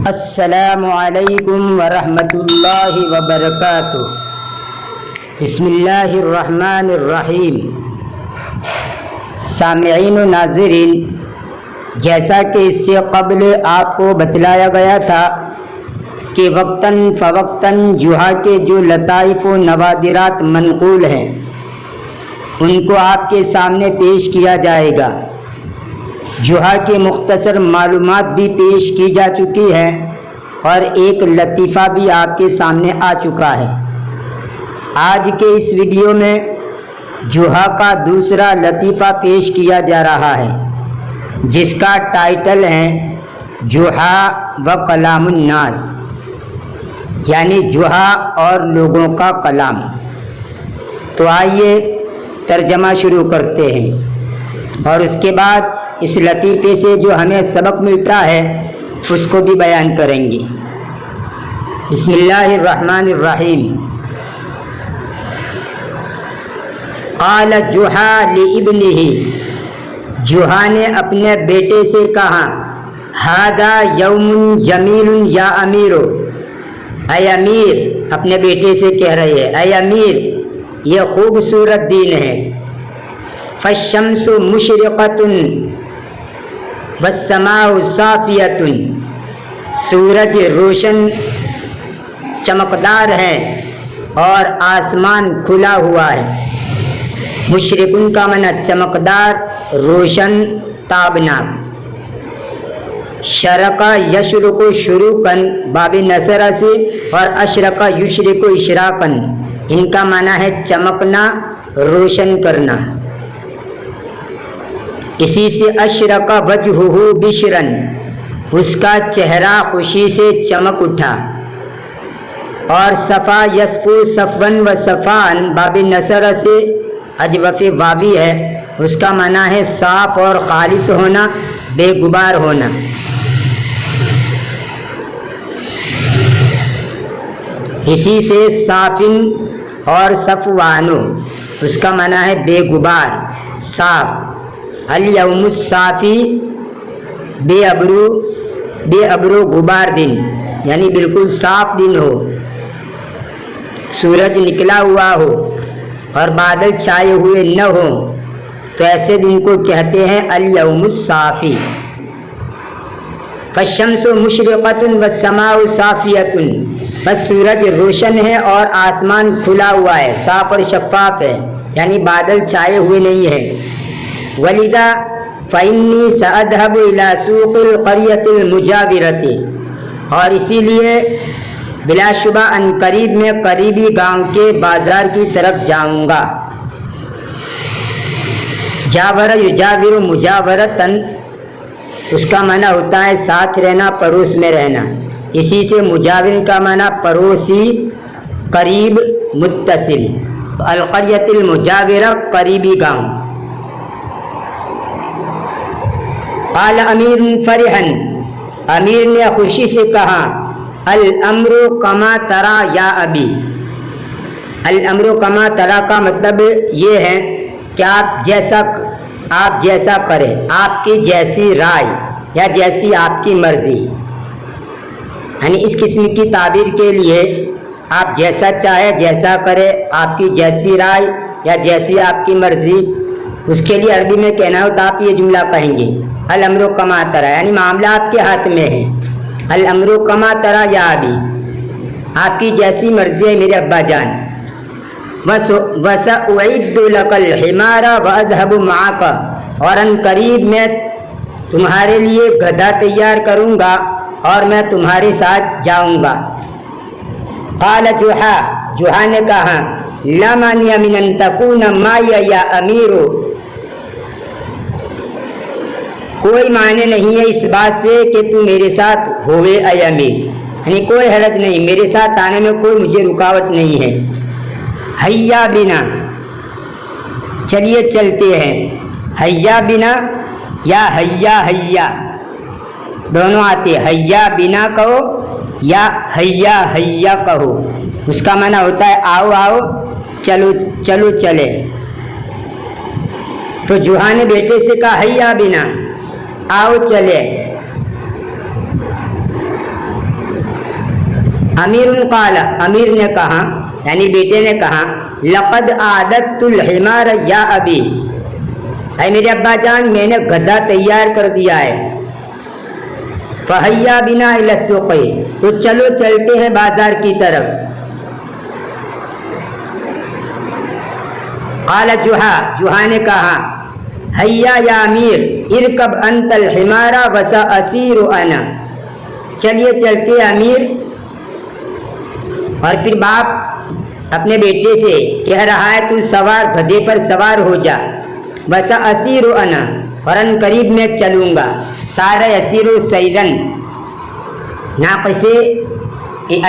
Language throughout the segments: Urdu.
السلام علیکم ورحمۃ اللہ وبرکاتہ۔ بسم اللہ الرحمن الرحیم۔ سامعین و ناظرین، جیسا کہ اس سے قبل آپ کو بتلایا گیا تھا کہ وقتاً فوقتاً جوحا کے جو لطائف و نوادرات منقول ہیں ان کو آپ کے سامنے پیش کیا جائے گا۔ جوحا کی مختصر معلومات بھی پیش کی جا چکی ہے اور ایک لطیفہ بھی آپ کے سامنے آ چکا ہے۔ آج کے اس ویڈیو میں جوحا کا دوسرا لطیفہ پیش کیا جا رہا ہے جس کا ٹائٹل ہے جوحا و کلام الناس، یعنی جوحا اور لوگوں کا کلام۔ تو آئیے ترجمہ شروع کرتے ہیں اور اس کے بعد اس لطیفے سے جو ہمیں سبق ملتا ہے اس کو بھی بیان کریں گے۔ بسم اللہ الرحمن الرحیم۔ قال جوحا لابنہ، جوحا نے اپنے بیٹے سے کہا، ھذا یوم جمیل یا امیر، اے امیر، اپنے بیٹے سے کہہ رہے ہیں اے امیر یہ خوبصورت دن ہے۔ فالشمس مشرقۃ والسماء صافیۃ، سورج روشن چمکدار ہے اور آسمان کھلا ہوا ہے۔ مشرقن کا معنی چمکدار، روشن، تابناک۔ شرقہ یشرق شروقاً باب نصرہ سے، اور اشرق یشرق اشراقاً، ان کا معنی ہے چمکنا، روشن کرنا۔ اسی سے اشرق وجہہ بشراً، اس کا چہرہ خوشی سے چمک اٹھا۔ اور صفا یصفو صفواً و صفاً باب نصرہ سے اجوف واوی ہے، اس کا معنی ہے صاف اور خالص ہونا، بے غبار ہونا۔ اسی سے صافن اور صفوانو، اس کا معنی ہے بے غبار، صاف۔ الیوم الصافی، بے ابرو غبار دن، یعنی بالکل صاف دن ہو، سورج نکلا ہوا ہو اور بادل چھائے ہوئے نہ ہو، تو ایسے دن کو کہتے ہیں الیوم الصافی۔ فالشمس مشرقۃ والسماء صافیۃ، بس سورج روشن ہے اور آسمان کھلا ہوا ہے، صاف اور شفاف ہے، یعنی بادل چھائے ہوئے نہیں ہے۔ وَلِذَا فَإِنِّي سَأَذْهَبُ إِلَى سُوقِ الْقَرْيَةِ الْمُجَاوِرَةِ، اور اسی لیے بلا شبہ ان قریب میں قریبی گاؤں کے بازار کی طرف جاؤں گا۔ جاور یجاور مجاورتاً، اس کا معنی ہوتا ہے ساتھ رہنا، پڑوس میں رہنا۔ اسی سے مجاور کا معنی پڑوسی، قریب، متصل۔ القریۃ المجاورہ، قریبی گاؤں۔ قال امیر فرحاً، امیر نے خوشی سے کہا، الامر کما ترا یا ابی۔ الامر کما ترا کا مطلب یہ ہے کہ آپ جیسا کریں، آپ کی جیسی رائے یا جیسی آپ کی مرضی، یعنی اس قسم کی تعبیر کے لیے آپ جیسا چاہے جیسا کرے، آپ کی جیسی رائے یا جیسی آپ کی مرضی، اس کے لیے عربی میں کہنا ہو تو آپ یہ جملہ کہیں گے، الامر کما ترا، یعنی معاملہ آپ کے ہاتھ میں ہے۔ الامر کما ترا یا ابی، آپ کی جیسی مرضی ہے میرے ابا جان۔ وَسَأُعِدُّ لَكَ الْحِمَارَ وَأَذْهَبُ مَعَكَ، اور ان قریب میں تمہارے لیے گدھا تیار کروں گا اور میں تمہارے ساتھ جاؤں گا۔ قال جوحا نے کہا، لا مانع من ان تکون معي یا امیر، کوئی معنی نہیں ہے اس بات سے کہ تو میرے ساتھ ہوئے اے امیر، یعنی کوئی حرج نہیں، میرے ساتھ آنے میں کوئی مجھے رکاوٹ نہیں ہے۔ حیا بنا، چلیے چلتے ہیں۔ حیا بنا یا حیا دونوں آتے، حیا بنا کہو یا حیا کہو، اس کا معنی ہوتا ہے آؤ آؤ، چلو چلو چلے۔ تو جوحا نے بیٹے سے کہا حیا بنا، آؤ چلے۔ امیر قال، امیر نے کہا یعنی بیٹے نے کہا لقد اعددت الحمار یا ابی، اے میرے ابا جان میں نے گدھا تیار کر دیا ہے. فہیا بنا الی السوق، تو چلو چلتے ہیں بازار کی طرف. قال جوہا، جوہا نے کہا ہیا یا امیر ارکب انت الحمار وسأسیر انا، چلیے چلتے امیر. اور پھر باپ اپنے بیٹے سے کہہ رہا ہے تو سوار گدھے پر سوار ہو جا. وسأسیر انا، فوراً قریب میں چلوں گا. سارا یسیر سیرن ناقص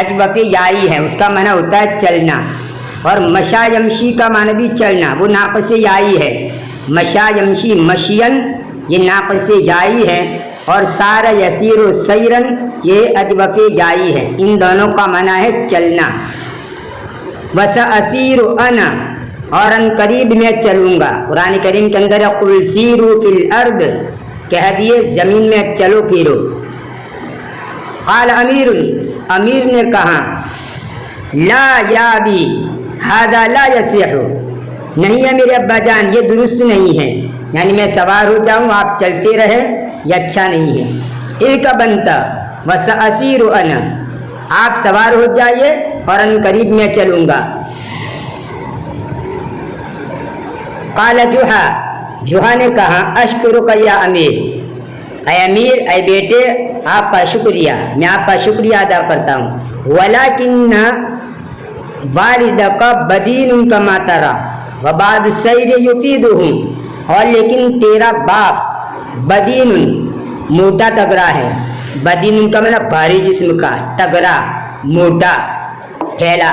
اجوف یائی ہے، اس کا معنی ہوتا ہے چلنا. اور مشا یمشی کا معنی بھی چلنا، وہ ناقص یائی ہے. مشا یمشی مشین یہ ناقص یائی ہے، اور سارا یسیر سیرن یہ اجوف یائی ہے. ان دونوں کا معنی ہے چلنا. وسأسیر انا، اور ان قریب میں چلوں گا. قرآن کریم کے اندر قل سیروا فی الارض، کہہ دیے زمین میں چلو پھرو. قال امیر، امیر نے کہا لا یا ابی ھذا لا یصح، نہیں ہے میرے ابا جان یہ درست نہیں ہے، یعنی میں سوار ہو جاؤں آپ چلتے رہے یہ اچھا نہیں ہے. ارکب انت وسأسیر انا، آپ سوار ہو جائیے اور ان قریب میں چلوں گا. قال جوہا، جوہا نے کہا اشکرک یا امیر، اے امیر اے بیٹے آپ کا شکریہ، میں آپ کا شکریہ ادا کرتا ہوں. ولیکن والدک بدین کما تری وبعض السیر یفیدہم، اور لیکن تیرا باپ بدین موٹا تگڑا ہے. بدین کا مطلب بھاری جسم کا، تگڑا موٹا پھیلا.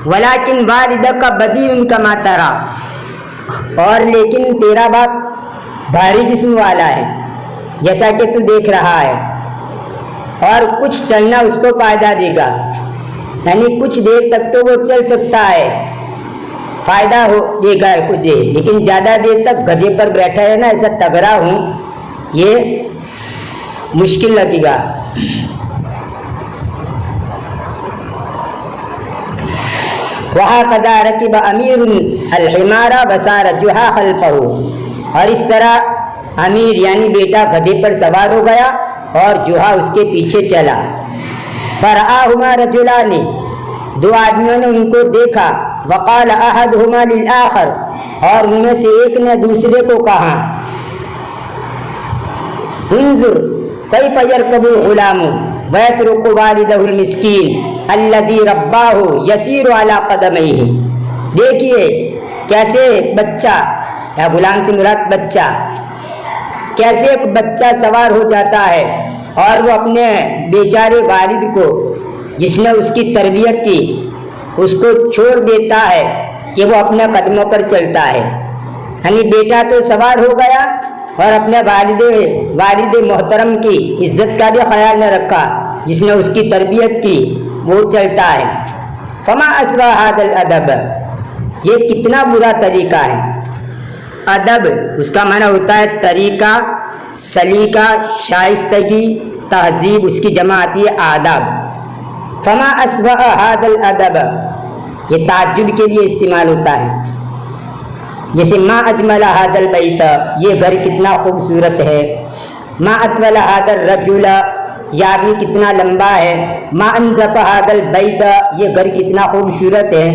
ولیکن والدک بدین کما تری، اور لیکن تیرا باپ بھاری جسم والا ہے جیسا کہ تو دیکھ رہا ہے، اور کچھ چلنا اس کو فائدہ دے گا، یعنی کچھ دیر تک تو وہ چل سکتا ہے، فائدہ ہو دے گا کچھ دیر، لیکن زیادہ دیر تک گدھے پر بیٹھا ہے نا ایسا تگڑا ہوں یہ مشکل لگے گا. وَهَكَذَا رَكِبَ أَمِيرٌ الْحِمَارَ وَسَارَ جُوہا خَلْفَهُ، اور اس طرح امیر یعنی بیٹا گدھے پر سوار ہو گیا اور جوہا اس کے پیچھے چلا. فَرَآهُمَا رَجُلَانِ، دو آدمیوں نے ان کو دیکھا. وَقَالَ أَحَدُهُمَا لِلْآخَرِ، اور ان میں سے ایک نے دوسرے کو کہا انظر کیف یرکب الغلام ویترک والدہ المسکین الذی رباہ یسیر علی قدمیہ، دیکھیے کیسے ایک بچہ، یا غلام سے مراد بچہ، کیسے ایک بچہ سوار ہو جاتا ہے اور وہ اپنے بیچارے والد کو جس نے اس کی تربیت کی اس کو چھوڑ دیتا ہے کہ وہ اپنے قدموں پر چلتا ہے. یعنی بیٹا تو سوار ہو گیا اور اپنے والد محترم کی عزت کا بھی خیال نہ رکھا جس نے اس کی تربیت کی، وہ چلتا ہے. فما اسوا ھذا الادب، یہ کتنا برا طریقہ ہے. ادب اس کا معنی ہوتا ہے طریقہ، سلیقہ، شائستگی، تہذیب، اس کی جمع آتی ہے آداب. فما اسوا ھذا الادب یہ تعجب کے لیے استعمال ہوتا ہے. جیسے ما اجمل ھذا البیت، یہ گھر کتنا خوبصورت ہے. ما اطول ھذا الرجل، یہ آدمی کتنا لمبا ہے. ما انظف ھذا البیت، یہ گھر کتنا خوبصورت ہے.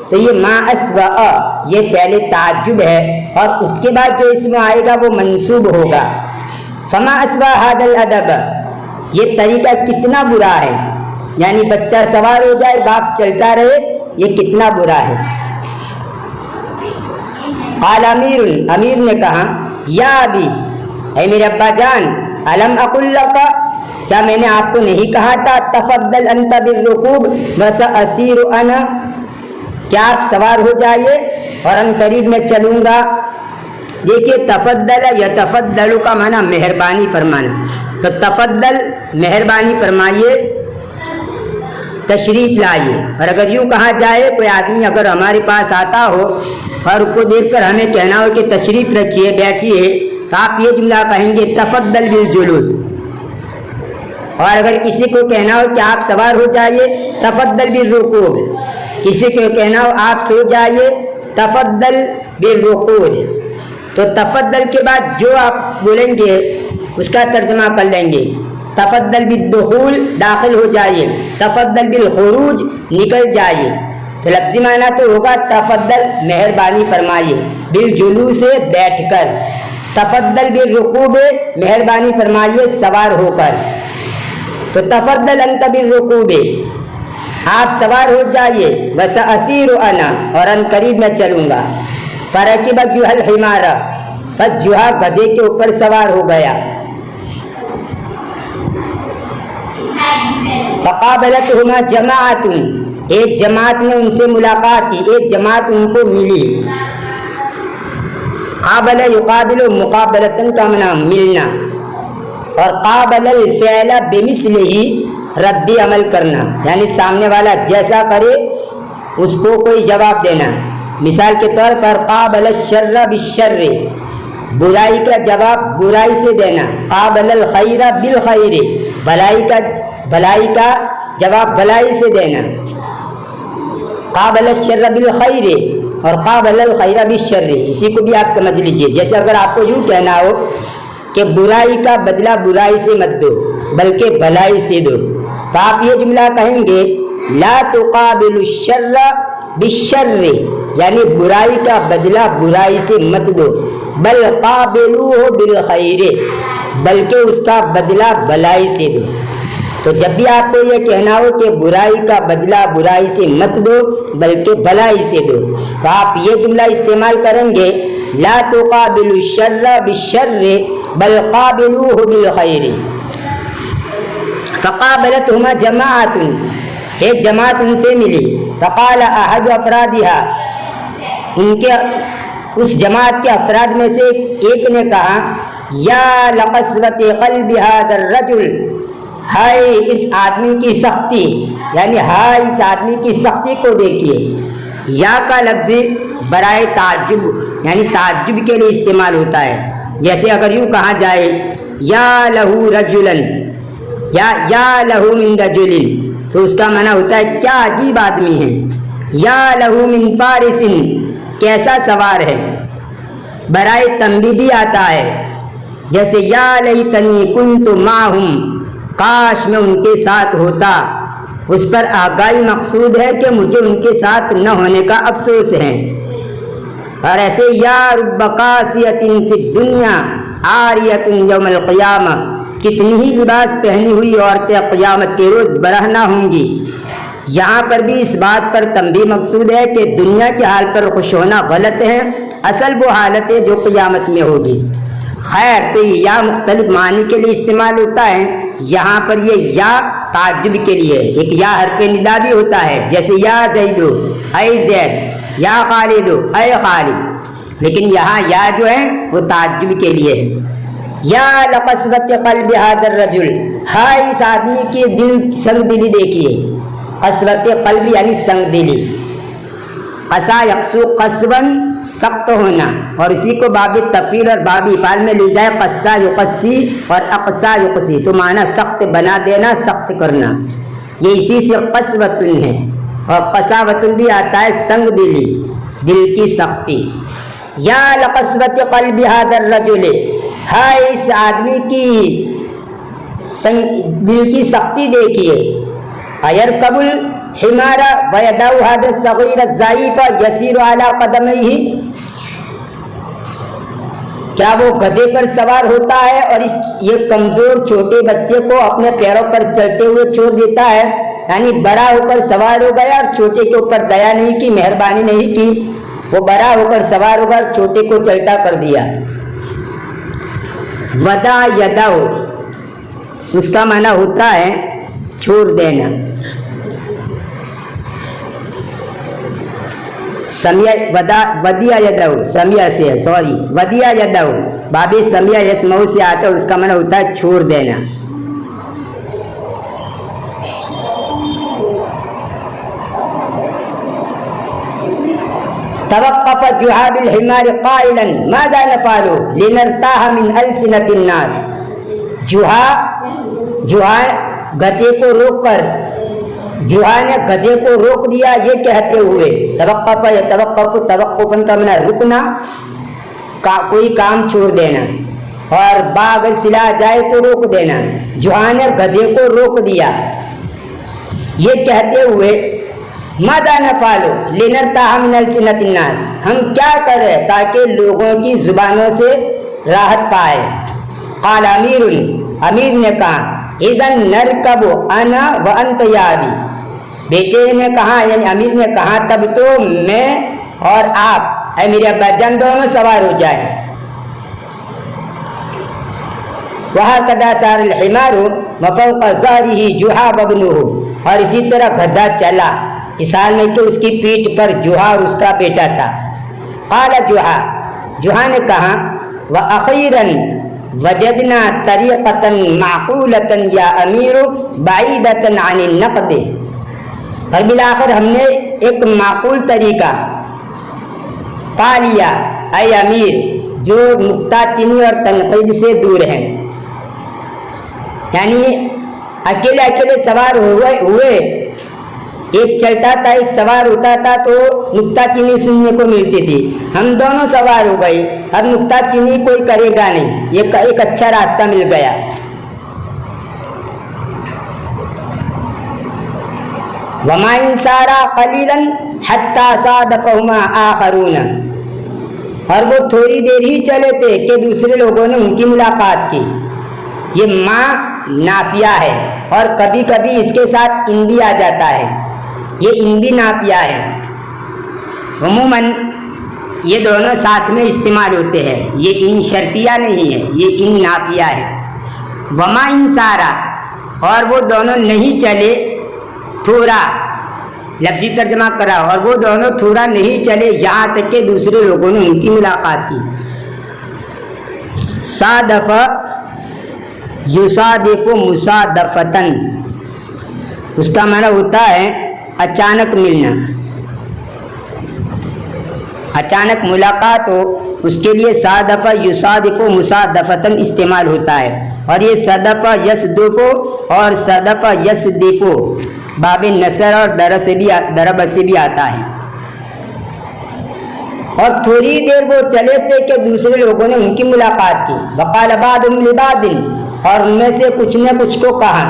تو یہ ما اسوا یہ فعل تعجب ہے اور اس کے بعد جو اسم آئے گا وہ منصوب ہوگا. فما اسوا ھذا الادب، یہ طریقہ کتنا برا ہے، یعنی بچہ سوار ہو جائے باپ چلتا رہے، یہ کتنا برا ہے. قال امیر، امیر نے کہا یا ابی، اے میرے ابا جان، الم اقل لک، کیا میں نے آپ کو نہیں کہا تھا تفضل انت بالرکوب وسأسیر انا، کیا آپ سوار ہو جائیے اور ان قریب میں چلوں گا. دیکھیے تفضل یا تفضل کا معنی مہربانی فرمانا، تو تفضل مہربانی فرمائیے، تشریف لائیے. اور اگر یوں کہا جائے کوئی آدمی اگر ہمارے پاس آتا ہو اور کو دیکھ کر ہمیں کہنا ہو کہ تشریف رکھیے بیٹھیے، تو آپ یہ جملہ کہیں گے تفضل بالجلوس، اور اگر کسی کو کہنا ہو کہ آپ سوار ہو جائیے تفضل بالرکوب، کسی کو کہنا ہو آپ سو جائیے تفضل بالرقود، تو تفضل کے بعد جو آپ بولیں گے اس کا ترجمہ کر لیں گے. تفضل بالدخول داخل ہو جائیے، تفضل بالخروج نکل جائیے. تو لفظی معنی تو ہوگا تفضل مہربانی فرمائیے، بالجلوس بیٹھ کر، تفضل بالرکوب مہربانی فرمائیے سوار ہو کر. تو تفضل انت بالرکوب آپ سوار ہو جائیے، وسأسیر انا اور ان قریب میں چلوں گا. فرکب جوہا الحمار بس جوہا گدھے کے اوپر سوار ہو گیا. فقابلتہما جماعت ایک جماعت نے ان سے ملاقات کی، ایک جماعت ان کو ملی. قابل یقابل مقابلتن کا معنی ملنا، اور قابل الفعل بمثلہ رد عمل کرنا، یعنی سامنے والا جیسا کرے اس کو کوئی جواب دینا. مثال کے طور پر قابل الشر بالشر برائی کا جواب برائی سے دینا، قابل الخیر بالخیر بھلائی کا جواب بھلائی سے دینا، قابل الشر بالخیر اور قابل الخیر بالشر. اسی کو بھی آپ سمجھ لیجئے. جیسے اگر آپ کو یوں کہنا ہو کہ برائی کا بدلہ برائی سے مت دو بلکہ بھلائی سے دو، تو آپ یہ جملہ کہیں گے لا تقابل الشر بالشر، یعنی برائی کا بدلہ برائی سے مت دو، بل قابلوہ بالخیر، بلکہ اس کا بدلہ بھلائی سے دو. تو جب بھی آپ کو یہ کہنا ہو کہ برائی کا بدلہ برائی سے مت دو بلکہ بھلائی سے دو، تو آپ یہ جملہ استعمال کریں گے لا تقابل الشر بالشر بل قابلوہ بالخیر. فقابلتہما جماعت ایک جماعت ان سے ملی. فقال احد افرادها ان کے اس جماعت کے افراد میں سے ایک نے کہا یا لقسوۃ قلب هذا الرجل، ہائے اس آدمی کی سختی، یعنی ہائے اس آدمی کی سختی کو دیکھیے. یا کا لفظ برائے تعجب یعنی تعجب کے لیے استعمال ہوتا ہے. جیسے اگر یوں کہا جائے یا لہو رجلن یا لہو من رجل، تو اس کا معنی ہوتا ہے کیا عجیب آدمی ہے. یا لہو من فارس کیسا سوار ہے. برائے تنبیہ بھی آتا ہے، جیسے یا لیتنی کنت معہم، کاش میں ان کے ساتھ ہوتا. اس پر آگاہی مقصود ہے کہ مجھے ان کے ساتھ نہ ہونے کا افسوس ہے. اور ایسے یا رب قاسیۃ فی الدنیا عاریۃ یوم القیامہ، کتنی ہی لباس پہنی ہوئی عورتیں قیامت کے روز برہنہ ہوں گی. یہاں پر بھی اس بات پر تنبیہ مقصود ہے کہ دنیا کے حال پر خوش ہونا غلط ہے، اصل وہ حالت ہے جو قیامت میں ہوگی. خیر، تو یہ یا مختلف معنی کے لیے استعمال ہوتا ہے. یہاں پر یہ یا تعجب کے لیے، ایک یا حرف ندا بھی ہوتا ہے، جیسے یا زیدو اے زید، یا خالدو اے خالد، لیکن یہاں یا جو ہے وہ تعجب کے لیے ہے. یا لقسوۃ قلب هذا الرجل، ہائے اس آدمی کی دل سنگ دلی دیکھیے. قسوۃ قلب یعنی سنگ دلی. قسا یقسو قسواً سخت ہونا، اور اسی کو باب تفعیل اور باب افعال میں لے جائے قسا یقسی اور اقسا یقسی، تو معنی سخت بنا دینا، سخت کرنا. یہ اسی سے قسوۃن ہے. اور قساوۃن بھی آتا ہے سنگ دلی، دل کی سختی. یا لقسوۃ قلب هذا الرجل، ہائے اس آدمی کی دل کی سختی دیکھیے. ایرکب الحمار ویدع هذا الصغیر الضعیف یسیر علی قدمیہ، کیا وہ گدھے پر سوار ہوتا ہے اور یہ کمزور چھوٹے بچے کو اپنے پیروں پر چلتے ہوئے چھوڑ دیتا ہے. یعنی بڑا ہو کر سوار ہو گیا اور چھوٹے کے اوپر دیا نہیں کی، مہربانی نہیں کی، وہ بڑا ہو کر سوار ہو کر چھوٹے کو چلتا کر دیا. ودا یدو اس کا معنی ہوتا ہے چھوڑ دینا. ودیا یدو سمیع سے ہے، سوری ودیا یدو باب سمیع یسمعو سے آتا ہے، اس کا معنی ہوتا ہے چھوڑ دینا. توقف جوہا بالحمار قائلا ماذا نفعل لنرتاح من ألسنة الناس. جوہا گدھے کو روک کر جوہا نے گدھے کو روک دیا یہ کہتے ہوئے، توقف یتوقف، توقفن کا معنی رکنا، کوئی کام چھوڑ دینا، اور با اگر سلا جائے تو روک دینا، جوہا نے گدھے کو روک دیا یہ کہتے ہوئے ماذا نفعل لنرتاح من السنۃ الناس، ہم کیا کریں تاکہ لوگوں کی زبانوں سے راحت پائے۔ قال امیر نے کہا اذن نرکب انا وانت یا ابی، بیٹے نے کہا یعنی امیر نے کہا تب تو میں اور آپ اے میرے ابا جان دونوں سوار ہو جائیں۔ وہکذا سار الحمار وفوق ظہرہ جحا وابنہ، اور اسی طرح گدھا چلا اس حال میں کہ اس کی پیٹھ پر جوہا اور اس کا بیٹا تھا۔ قال جوہا نے کہا وَأَخِيرًا وَجَدْنَا طَرِيقَةً مَعْقُولَةً يَا أَمِيرُ بَعِيدَةً عَنِ النَّقْدِ، اور بالآخر ہم نے ایک معقول طریقہ پا لیا اے امیر جو نکتہ چینی اور تنقید سے دور ہے، یعنی اکیلے اکیلے سوار ہوئے ایک چلتا تھا ایک سوار ہوتا تھا تو نکتہ چینی سننے کو ملتی تھی، ہم دونوں سوار ہو گئی اب نکتہ چینی کوئی کرے گا نہیں، یہ ایک اچھا راستہ مل گیا۔ وما انسارا قلیلا حتی صادفہما آخرون، اور وہ تھوڑی دیر ہی چلے تھے کہ دوسرے لوگوں نے ان کی ملاقات کی۔ یہ ماں نافیہ ہے اور کبھی کبھی اس کے ساتھ ان بھی آ جاتا ہے، یہ ان بھی نافیہ ہے، عموماً یہ دونوں ساتھ میں استعمال ہوتے ہیں، یہ ان شرطیہ نہیں ہے، یہ ان نافیہ ہے۔ وما انسارا، اور وہ دونوں نہیں چلے، تھوڑا لفظی ترجمہ کرا، اور وہ دونوں تھوڑا نہیں چلے یہاں تک کہ دوسرے لوگوں نے ان کی ملاقات کی۔ صادف یصادف مصادفتن، اس کا معنی ہوتا ہے اچانک ملنا، اچانک ملاقات ہو اس کے لیے صادف یصادف مصادفتن استعمال ہوتا ہے، اور یہ صدف یصدف اور صدف یصدف باب نصر اور ضرب سے بھی آتا ہے۔ اور تھوڑی دیر وہ چلے تھے کہ دوسرے لوگوں نے ان کی ملاقات کی۔ وقال بعضهم لبعض، اور ان میں سے کچھ نے کچھ کو کہا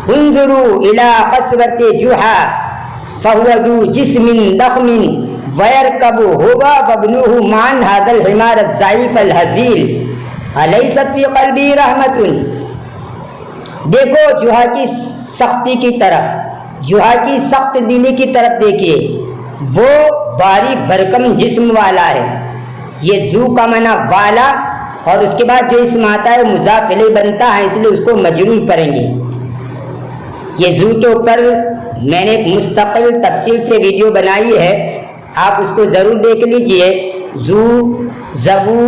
انظروا الى قصبة جحا فهو ذو جسم ضخم ويركب هو وابنه معا هذا الحمار الضعيف الهزيل أليست في قلبه رحمة، دیکھو جحا کی سختی کی طرف، جحا کی سخت دلی کی طرف دیکھیے، وہ بھاری بھرکم جسم والا ہے، یہ ذو کا معنی والا، اور اس کے بعد جو اسم آتا ہے مضاف الیہ بنتا ہے، اس لیے اس کو مجرور پڑھیں گے۔ یہ ذو کے اوپر میں نے ایک مستقل تفصیل سے ویڈیو بنائی ہے، آپ اس کو ضرور دیکھ لیجئے، ذو، ذو،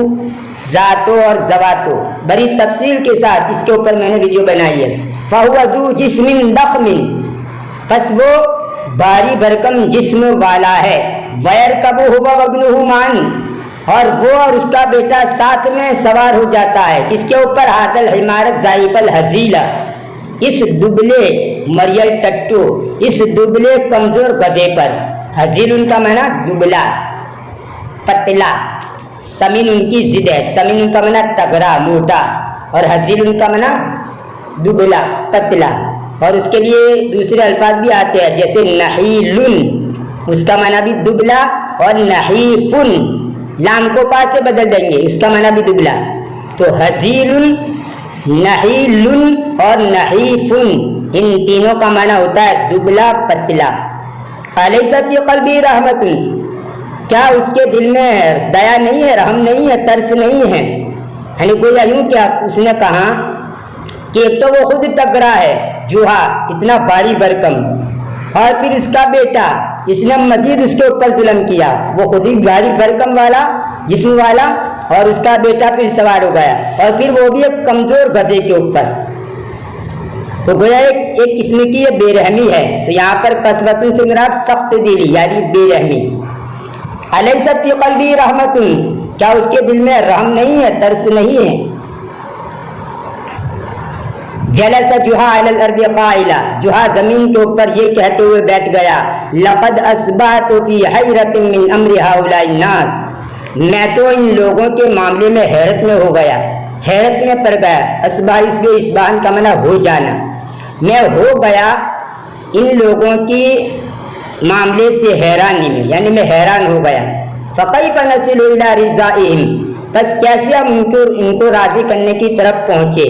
ذاتو اور ذواتو بڑی تفصیل کے ساتھ اس کے اوپر میں نے ویڈیو بنائی ہے۔ فَهُوَ ذُو جِسْمٍ ضَخْمٍ، پس وہ بھاری بھرکم جسم والا ہے، وَيَرْكَبُ هُوَ وَابْنُهُ مَعًا، اور وہ اور اس کا بیٹا ساتھ میں سوار ہو جاتا ہے، اس کے اوپر هَذَا الْحِمَارَ الضَّعِيفَ الْهَزِيلَ، اس دبلے مریل ٹٹو، اس دبلے کمزور گدھے پر۔ ہزیل ان کا معنی دبلا پتلا، سمین ان کی ضد ہے، سمین ان کا معنی تگڑا موٹا، اور ہزیل ان کا معنی دبلا پتلا، اور اس کے لیے دوسرے الفاظ بھی آتے ہیں جیسے نحیلن، اس کا معنی بھی دبلا، اور نحیفن لام کو پا سے بدل دیں گے، اس کا معنی بھی دبلا، تو ہزیل، نحیلن اور نحیفن ان تینوں کا معنی ہوتا ہے دبلا پتلا۔ الیست فی قلبی رحمت، کیا اس کے دل میں دیا نہیں ہے، رحم نہیں ہے، ترس نہیں ہے؟ یعنی گویا یوں کیا اس نے کہا کہ ایک تو وہ خود ٹکرا ہے جوہا اتنا بھاری بھرکم، اور پھر اس کا بیٹا، اس نے مزید اس کے اوپر ظلم کیا، وہ خود ہی بھاری بھرکم والا جسم والا، اور اس کا بیٹا پھر سوار ہو گیا، اور پھر وہ بھی ایک کمزور گدھے کے اوپر، تو گویا ایک قسم کی یہ بے رحمی ہے۔ تو یہاں پر قسوۃ سے مراد سخت دلی یعنی بے رحمی۔ الیست فی قلبی رحمت، کیا اس کے دل میں رحم نہیں ہے، ترس نہیں ہے؟ جلس جوہا علی الارض قائلا، جوہا زمین کے اوپر یہ کہتے ہوئے بیٹھ گیا، لقد اصبحت فی حیرۃ من امر ہؤلاء الناس، میں تو ان لوگوں کے معاملے میں حیرت میں ہو گیا، حیرت میں پڑ گیا۔ اصبح اس میں اصبحان کا معنی ہو جانا، میں ہو گیا ان لوگوں کی معاملے سے حیرانی میں، یعنی میں حیران ہو گیا۔ فکیف نصل الی رضائہم، بس کیسے ہم ان کو راضی کرنے کی طرف پہنچے،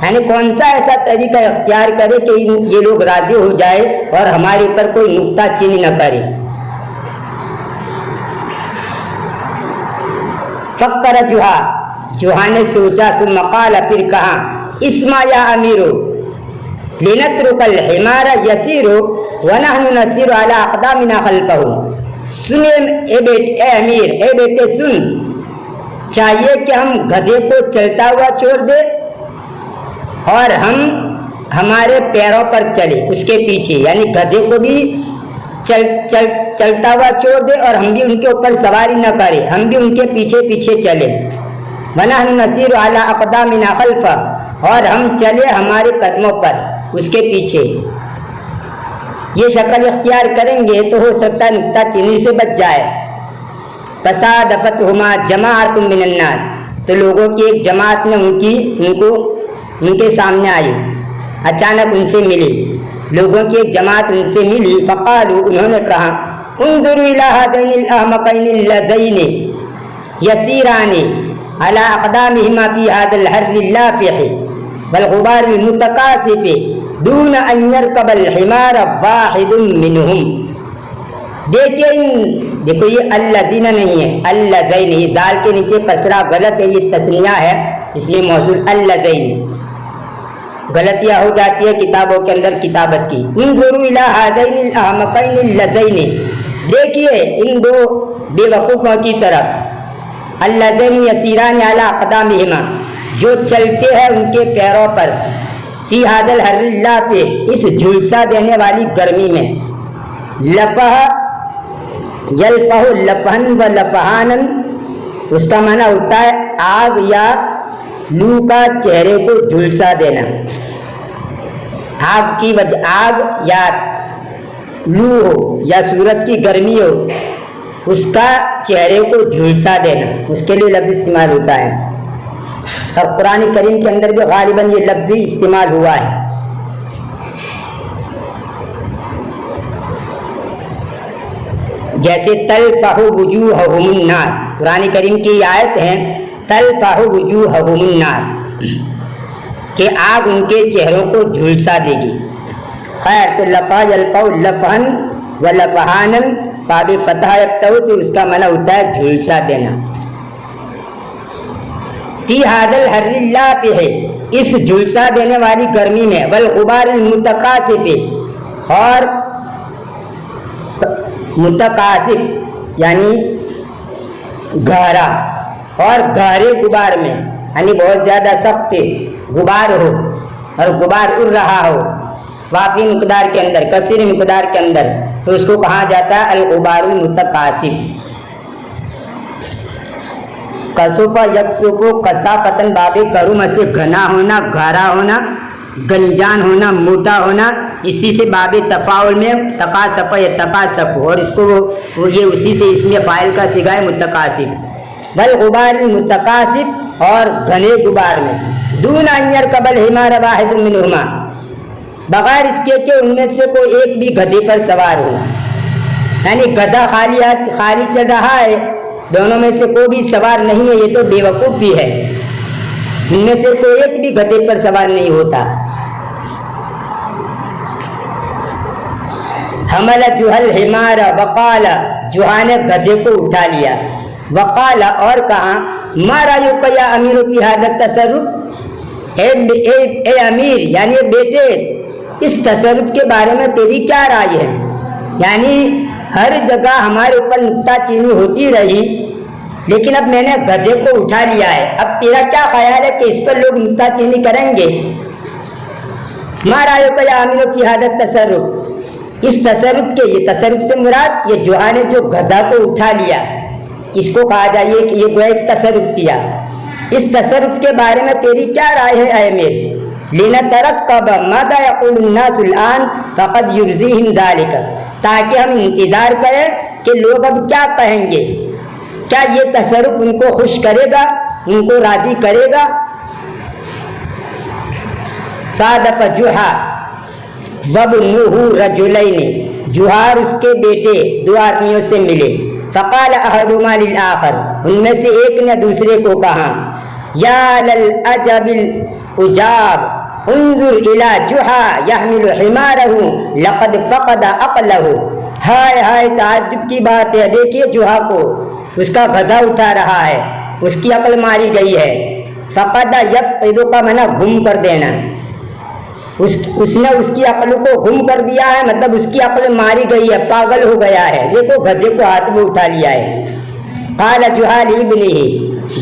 یعنی کون سا ایسا طریقہ اختیار کرے کہ یہ لوگ راضی ہو جائے اور ہمارے اوپر کوئی نکتہ چینی نہ کرے۔ فکر جوہا، جوہا نے سوچا، ثم قال، پھر کہا، اسمع یا امیرو لنترک الحمار یسیر ونحن نسیر علی اقدامنا خلفہ، سنے اے امیر، اے بیٹے سن، چاہیے کہ ہم گدھے کو چلتا ہوا چھوڑ دے اور ہم ہمارے پیروں پر چلے اس کے پیچھے، یعنی گدھے کو بھی چلتا ہوا چھوڑ دے اور ہم بھی ان کے اوپر سواری نہ کریں، ہم بھی ان کے پیچھے پیچھے چلے۔ وَنَحْنُ نَسِيرُ عَلَىٰ أَقْدَامِنَا خَلْفَهُ، اور ہم چلے ہمارے قدموں پر اس کے پیچھے۔ یہ شکل اختیار کریں گے تو ہو سکتا ہے نکتہ چینی سے بچ جائے۔ فَصَادَفَتْهُمَا جَمَاعَةٌ مِّنَ النَّاسِ، تو لوگوں کی ایک جماعت نے ان کے سامنے آئی، اچانک ان سے ملی، لوگوں کی ایک جماعت ان سے ملی۔ فقالوا، انہوں نے کہا، انظروا الى هذين الاحمقين اللذين يسيران على اقدامهما في هذا الحر اللافح والغبار المتقاصف دون ان يركب الحمار واحد منهم۔ دیکھو یہ اللذین نہیں ہے، اللذین، یہ ذال کے نیچے کسرہ غلط ہے، یہ تثنیہ ہے، اس میں موصول اللذین، غلطیاں ہو جاتی ہے کتابوں کے اندر کتابت کی۔ انظروا الی هذین الاحمقین اللذین، دیکھیے ان دو بے وقوفوں کی طرف، اللذین یسیران علی اقدامہما، جو چلتے ہیں ان کے پیروں پر، فی ھذا الحر اللافح، اس جھلسا دینے والی گرمی میں، لفح یلفح لفحن و لفحانن، اس کا معنی ہوتا ہے آگ یا لو کا چہرے کو جھلسا دینا، آگ کی وجہ، آگ یا لو ہو یا سورج کی گرمی ہو، اس کا چہرے کو جھلسا دینا، اس کے لیے لفظ استعمال ہوتا ہے، اور قرآن کریم کے اندر بھی غالباً یہ لفظ استعمال ہوا ہے۔ جیسے تلفح وجوہہم النار، قرآن کریم کی آیت ہیں تلفح وجوہہم النار، کہ آگ ان کے چہروں کو جھلسا دے گی۔ خیر، تو لفح یلفح لفحن و لفحانن، باب فتح یفتح سے اس کا معنی ہوتا ہے جھلسا دینا۔ فی ھذا الحر اللافح، اس جھلسا دینے والی گرمی میں، والغبار المتقاصف، اور متقاصف یعنی گہرا، اور گہرے غبار میں، یعنی بہت زیادہ سخت غبار ہو اور غبار اڑ رہا ہو وافی مقدار کے اندر، کثیر مقدار کے اندر، تو اس کو کہا جاتا ہے الغبار المتقاصف۔ کسوف یکسوف کثافتن، باب کرم سے گھنا ہونا، گہرا ہونا، گنجان ہونا، موٹا ہونا، اسی سے باب تفاعل میں تقاصف یا تقاصف، اور اس کو یہ اسی سے اس میں فاعل کا صیغہ ہے متقاصف۔ والغبار المتقاصف، اور گھنے غبار میں، دون ان یرکب الحمار واحد منہما، بغیر اس کے کہ ان میں سے کوئی ایک بھی گدھے پر سوار ہو، یعنی گدھا خالی چل رہا ہے، دونوں میں سے کوئی بھی سوار نہیں ہے، یہ تو بے وقوفی ہے، ان میں سے کوئی ایک بھی گدھے پر سوار نہیں ہوتا۔ حمل جوہا الحمار وقال، جوہا نے گدھے کو اٹھا لیا، وقال، اور کہا، ما رأیک یا امیر فی ھذا التصرف، اے امیر یعنی بیٹے اس تصرف کے بارے میں تیری کیا رائے ہے؟ یعنی ہر جگہ ہمارے اوپر نکتہ چینی ہوتی رہی، لیکن اب میں نے گدھے کو اٹھا لیا ہے، اب تیرا کیا خیال ہے کہ اس پر لوگ نکتہ چینی کریں گے؟ ما رأیک یا امیر فی ھذا التصرف، اس تصرف کے، یہ تصرف سے مراد یہ جوہا نے جو گدھا کو اٹھا لیا، اس کو کہا جائے کہ یہ گویا ایک تصرف کیا، اس تصرف کے بارے میں تیری کیا رائے ہے اے امیر؟ لنترقب ماذا يقول الناس الآن فقد يرضيهم ذلك، تاکہ ہم انتظار کریں کہ لوگ اب کیا کہیں گے، کیا یہ تصرف ان کو خوش کرے گا، ان کو راضی کرے گا۔ صادف جحا وابنہ رجلین، جحا اور اس کے بیٹے دو آدمیوں سے ملے، فقال احدہما للآخر، ان میں سے ایک نے دوسرے کو کہا، یا للعجب العجاب انظر الى جحا يحمل حمارہ لقد فقد عقلہ، ہائے ہائے تعجب کی بات ہے، دیکھیے جحا کو، اس کا گدھا اٹھا رہا ہے، اس کی عقل ماری گئی ہے۔ فقد یفقد کا معنی گم کر دینا، اس نے اس کی عقل کو گم کر دیا ہے، مطلب اس کی عقل ماری گئی ہے، پاگل ہو گیا ہے، دیکھو گدھے کو ہاتھ میں اٹھا لیا ہے۔ قال جحا لابنہ،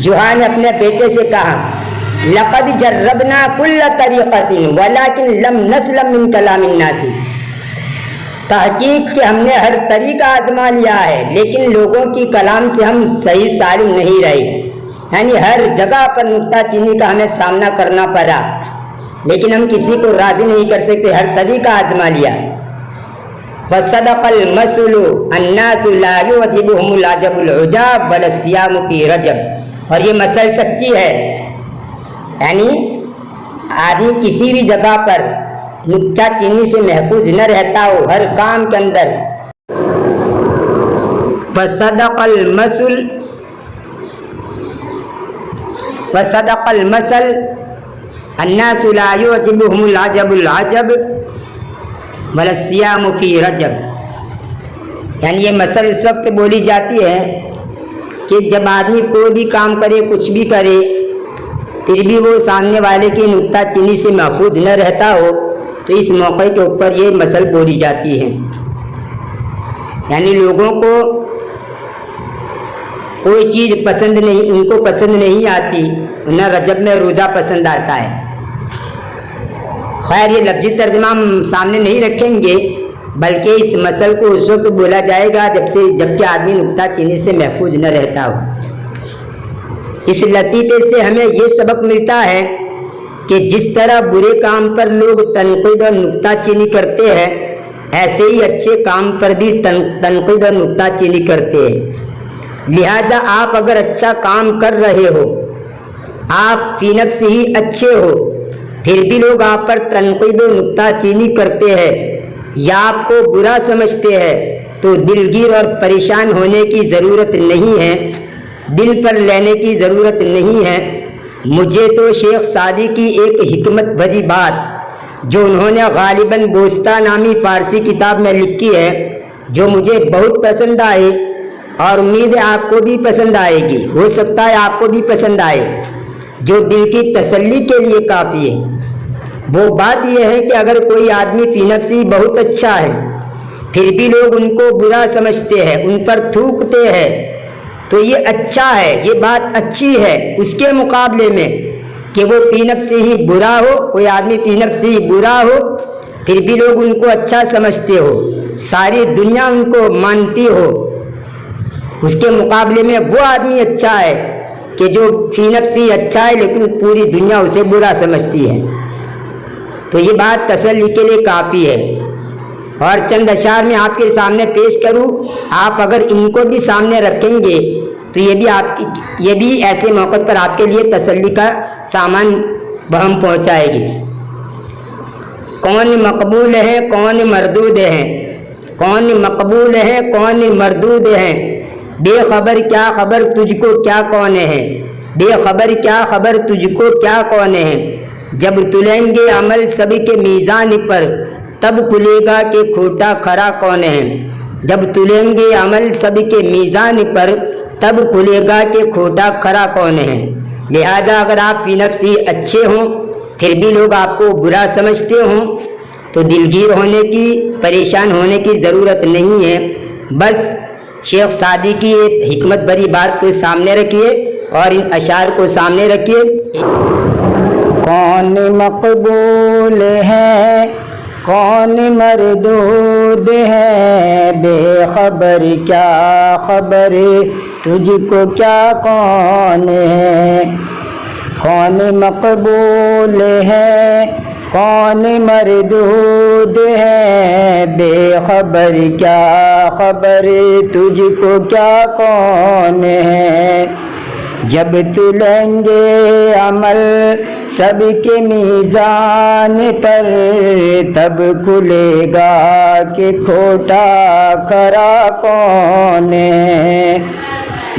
جحا نے اپنے بیٹے سے کہا، لقد جربنا كل طریقۃ ولكن لم نسلم من کلام الناس، تحقیق کہ ہم نے ہر طریقہ آزما لیا ہے لیکن لوگوں کی کلام سے ہم صحیح سالم نہیں رہے، یعنی ہر جگہ پر نکتہ چینی کا ہمیں سامنا کرنا پڑا لیکن ہم کسی کو راضی نہیں کر سکتے، ہر طریقہ آزما لیا۔ وصدق المثل الناس لا يعجبهم العجب العجاب ولا الصيام في رجب، اور یہ مثل سچی ہے، یعنی آدمی کسی بھی جگہ پر نکتہ چینی سے محفوظ نہ رہتا ہو، ہر کام کے اندر۔ وصدق المثل الناس لا يعجبهم العجب العجب ولا الصيام في رجب، یعنی یہ مثل اس وقت بولی جاتی ہے کہ جب آدمی کوئی بھی کام کرے، کچھ بھی کرے، پھر بھی وہ سامنے والے کی نکتہ چینی سے محفوظ نہ رہتا ہو، تو اس موقع کے اوپر یہ مثل بولی جاتی ہے، یعنی لوگوں کو کوئی چیز پسند نہیں، ان کو پسند نہیں آتی، انہیں رجب میں روزہ پسند آتا ہے۔ خیر یہ لفظی ترجمہ ہم سامنے نہیں رکھیں گے، بلکہ اس مثل کو اس وقت بولا جائے گا جبکہ آدمی نکتہ چینی سے محفوظ نہ رہتا ہو۔ اس لطیفے سے ہمیں یہ سبق ملتا ہے کہ جس طرح برے کام پر لوگ تنقید اور نکتہ چینی کرتے ہیں، ایسے ہی اچھے کام پر بھی تنقید اور نکتہ چینی کرتے ہیں۔ لہذا آپ اگر اچھا کام کر رہے ہو، آپ فی نفس ہی اچھے ہو، پھر بھی لوگ آپ پر تنقید و نکتہ چینی کرتے ہیں یا آپ کو برا سمجھتے ہیں، تو دلگیر اور پریشان ہونے کی ضرورت نہیں ہے، دل پر لینے کی ضرورت نہیں ہے۔ مجھے تو شیخ سعدی کی ایک حکمت بھری بات جو انہوں نے غالباً بوستہ نامی فارسی کتاب میں لکھی ہے، جو مجھے بہت پسند آئی اور امید ہے آپ کو بھی پسند آئے گی، ہو سکتا ہے آپ کو بھی پسند آئے، جو دل کی تسلی کے لیے کافی ہے۔ وہ بات یہ ہے کہ اگر کوئی آدمی فی نفسی بہت اچھا ہے، پھر بھی لوگ ان کو برا سمجھتے ہیں، ان پر تھوکتے ہیں، تو یہ اچھا ہے، یہ بات اچھی ہے اس کے مقابلے میں کہ وہ فی نفسی ہی برا ہو، کوئی آدمی فی نفسی ہی برا ہو، پھر بھی لوگ ان کو اچھا سمجھتے ہو، ساری دنیا ان کو مانتی ہو، اس کے مقابلے میں وہ آدمی اچھا ہے کہ جو فی نفسی اچھا ہے لیکن پوری دنیا اسے برا سمجھتی ہے۔ تو یہ بات تسلی کے لیے کافی ہے۔ اور چند اشعار میں آپ کے سامنے پیش کروں، آپ اگر ان کو بھی سامنے رکھیں گے تو یہ بھی ایسے موقع پر آپ کے لیے تسلی کا سامان بہم پہنچائے گی۔ کون مقبول ہے کون مردود ہے، کون مقبول ہے کون مردود ہے، بے خبر کیا خبر تجھ کو کیا کون ہے، بے خبر کیا خبر تجھ کو کیا کون ہے، جب تلیں گے عمل سب کے میزان پر تب کھلے گا کہ کھوٹا کھرا کون ہے، جب تلیں گے عمل سب کے میزان پر تب کھلے گا کہ کھوٹا کھرا کون ہے۔ لہذا اگر آپ فی نفسی اچھے ہوں پھر بھی لوگ آپ کو برا سمجھتے ہوں تو دلگیر ہونے کی، پریشان ہونے کی ضرورت نہیں ہے، بس شیخ سعدی کی ایک حکمت بھری بات کو سامنے رکھیے اور ان اشعار کو سامنے رکھیے۔ کون مقبول ہے کون مردود ہے، بے خبر کیا خبر تجھ کو کیا کون ہے، کون مقبول ہے کون مردود ہے، بے خبر کیا خبر تجھ کو کیا کون ہے، جب تلیں گے عمل سب کے میزان پر، تب کھلے گا کہ کھوٹا کھرا کون ہے،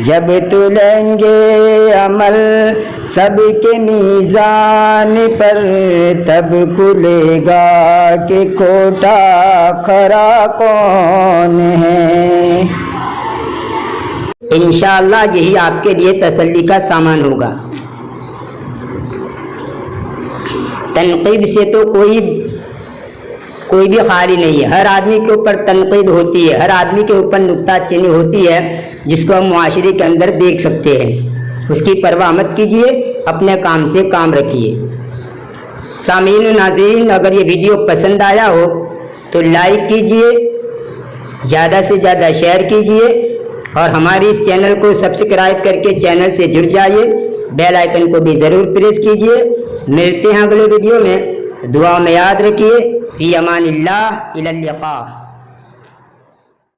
جب تلیں گے عمل سب کے میزان پر، تب کھلے گا کہ کھوٹا کھرا کون ہے۔ انشاءاللہ یہی آپ کے لیے تسلی کا سامان ہوگا۔ تنقید سے تو کوئی بھی خالی نہیں ہے، ہر آدمی کے اوپر تنقید ہوتی ہے، ہر آدمی کے اوپر نکتہ چینی ہوتی ہے، جس کو ہم معاشرے کے اندر دیکھ سکتے ہیں۔ اس کی پرواہ مت کیجیے، اپنے کام سے کام رکھیے۔ سامعین و ناظرین، اگر یہ ویڈیو پسند آیا ہو تو لائک کیجیے، زیادہ سے زیادہ شیئر کیجیے، اور ہماری اس چینل کو سبسکرائب کر کے چینل سے جڑ جائیے، بیل آئیکن کو بھی ضرور پریس کیجیے۔ ملتے ہیں اگلے ویڈیو میں، دعا میں یاد رکھیے، فی امان اللہ، الی اللقاء۔